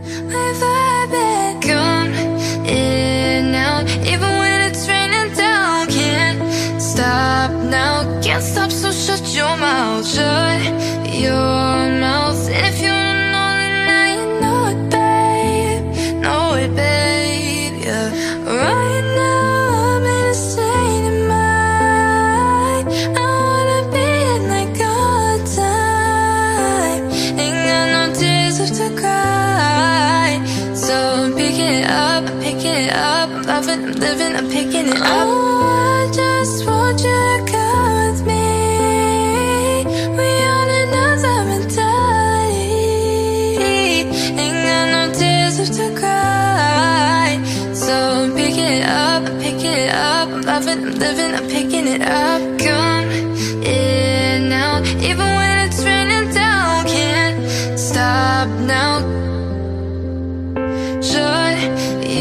we're vibing. Come in now, even when it's raining down. Can't stop now, can't stop, so shut your mouth. Shut your mouth. And if you don't know, then now you know it, babe. Know it, babe, yeah. Right now, I'm in a state of mind. I wanna be in like all the time. Ain't got no tears left to cry. So I'm picking it up, I'm picking it up. I'm loving, I'm living, I'm picking it up. Oh, I just want you to come with me. We on another mentality. Ain't got no tears left to cry. So I'm picking it up, I'm picking it up. I'm loving, I'm living, I'm picking it up. Come in now, even when it's raining down. Can't stop now. Shut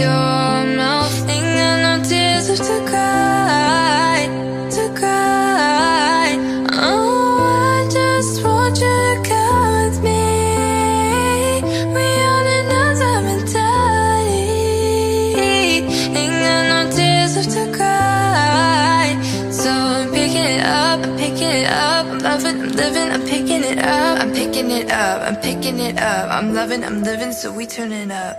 your mouth. Ain't got no tears left to cry, to cry. Oh, I just want you to come with me. We on another mentality. Ain't got no tears left to cry. So I'm picking it up, I'm picking it up. I'm loving, I'm living, I'm picking it up. I'm picking it up, I'm picking it up. I'm loving, I'm living, so we turning up.